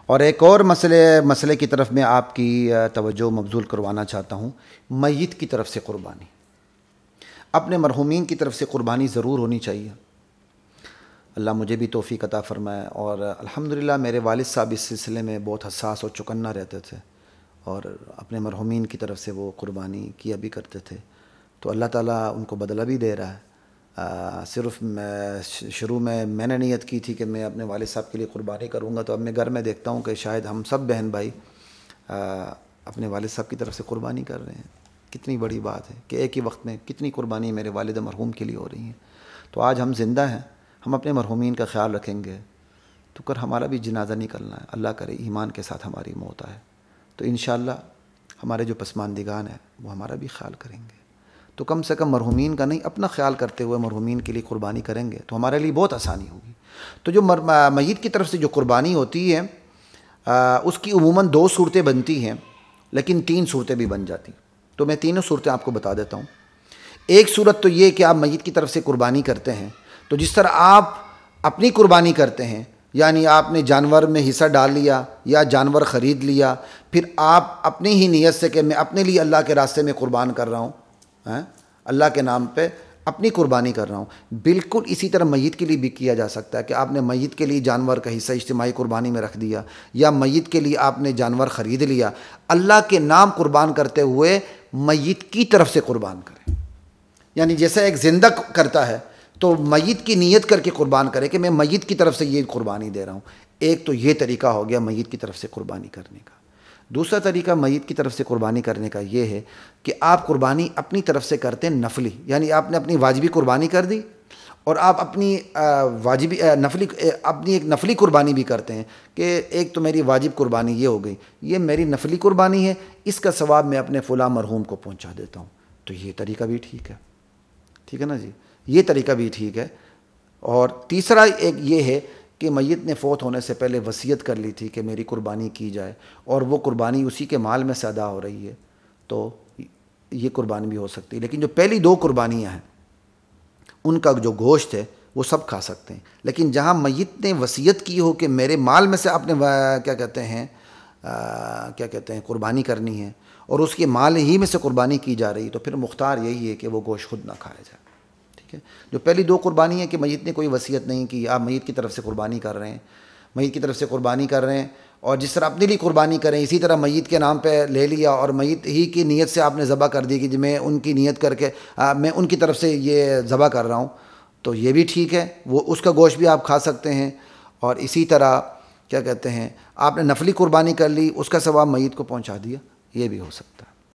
اور ایک اور مسئلے کی طرف میں آپ کی توجہ مبذول کروانا چاہتا ہوں، میت کی طرف سے قربانی، اپنے مرحومین کی طرف سے قربانی ضرور ہونی چاہیے۔ اللہ مجھے بھی توفیق عطا فرمائے، اور الحمدللہ میرے والد صاحب اس سلسلے میں بہت حساس اور چوکنا رہتے تھے، اور اپنے مرحومین کی طرف سے وہ قربانی کیا بھی کرتے تھے، تو اللہ تعالیٰ ان کو بدلہ بھی دے رہا ہے۔ صرف شروع میں نے نیت کی تھی کہ میں اپنے والد صاحب کے لیے قربانی کروں گا، تو اب میں گھر میں دیکھتا ہوں کہ شاید ہم سب بہن بھائی اپنے والد صاحب کی طرف سے قربانی کر رہے ہیں۔ کتنی بڑی بات ہے کہ ایک ہی وقت میں کتنی قربانی میرے والد مرحوم کے لیے ہو رہی ہیں۔ تو آج ہم زندہ ہیں، ہم اپنے مرحومین کا خیال رکھیں گے تو کل ہمارا بھی جنازہ نکلنا ہے، اللہ کرے ایمان کے ساتھ ہماری موت آئے تو انشاءاللہ ہمارے جو پسماندگان ہیں وہ ہمارا بھی خیال کریں گے۔ تو کم سے کم مرحومین کا نہیں، اپنا خیال کرتے ہوئے مرحومین کے لیے قربانی کریں گے تو ہمارے لیے بہت آسانی ہوگی۔ تو جو میت کی طرف سے جو قربانی ہوتی ہے اس کی عموماً 2 صورتیں بنتی ہیں، لیکن 3 صورتیں بھی بن جاتی ہیں۔ تو میں تینوں صورتیں آپ کو بتا دیتا ہوں۔ ایک صورت تو یہ کہ آپ میت کی طرف سے قربانی کرتے ہیں، تو جس طرح آپ اپنی قربانی کرتے ہیں، یعنی آپ نے جانور میں حصہ ڈال لیا یا جانور خرید لیا، پھر آپ اپنی ہی نیت سے کہ میں اپنے لیے اللہ کے راستے میں قربان کر رہا ہوں، اللہ کے نام پہ اپنی قربانی کر رہا ہوں، بالکل اسی طرح میت کے لیے بھی کیا جا سکتا ہے کہ آپ نے میت کے لیے جانور کا حصہ اجتماعی قربانی میں رکھ دیا، یا میت کے لیے آپ نے جانور خرید لیا، اللہ کے نام قربان کرتے ہوئے میت کی طرف سے قربان کریں۔ یعنی جیسا ایک زندہ کرتا ہے تو میت کی نیت کر کے قربان کرے کہ میں میت کی طرف سے یہ قربانی دے رہا ہوں۔ ایک تو یہ طریقہ ہو گیا میت کی طرف سے قربانی کرنے کا۔ دوسرا طریقہ میت کی طرف سے قربانی کرنے کا یہ ہے کہ آپ قربانی اپنی طرف سے کرتے ہیں نفلی، یعنی آپ نے اپنی واجبی قربانی کر دی اور آپ اپنی اپنی ایک نفلی قربانی بھی کرتے ہیں کہ ایک تو میری واجب قربانی یہ ہو گئی، یہ میری نفلی قربانی ہے، اس کا ثواب میں اپنے فلاں مرحوم کو پہنچا دیتا ہوں۔ تو یہ طریقہ بھی ٹھیک ہے، ٹھیک ہے نا جی، یہ طریقہ بھی ٹھیک ہے۔ اور تیسرا ایک یہ ہے کہ میت نے فوت ہونے سے پہلے وصیت کر لی تھی کہ میری قربانی کی جائے، اور وہ قربانی اسی کے مال میں سے ادا ہو رہی ہے، تو یہ قربانی بھی ہو سکتی ہے۔ لیکن جو پہلی 2 قربانیاں ہیں ان کا جو گوشت ہے وہ سب کھا سکتے ہیں، لیکن جہاں میت نے وصیت کی ہو کہ میرے مال میں سے آپ نے کیا کہتے ہیں قربانی کرنی ہے، اور اس کے مال ہی میں سے قربانی کی جا رہی، تو پھر مختار یہی ہے کہ وہ گوشت خود نہ کھایا جائے۔ جو پہلی 2 قربانی ہے کہ میت نے کوئی وصیت نہیں کی، آپ میت کی طرف سے قربانی کر رہے ہیں، میت کی طرف سے قربانی کر رہے ہیں، اور جس طرح اپنے لیے قربانی کریں اسی طرح میت کے نام پہ لے لیا، اور میت ہی کی نیت سے آپ نے ذبح کر دی کہ میں ان کی نیت کر کے میں ان کی طرف سے یہ ذبح کر رہا ہوں، تو یہ بھی ٹھیک ہے، وہ اس کا گوشت بھی آپ کھا سکتے ہیں۔ اور اسی طرح آپ نے نفلی قربانی کر لی، اس کا ثواب میت کو پہنچا دیا، یہ بھی ہو سکتا ہے۔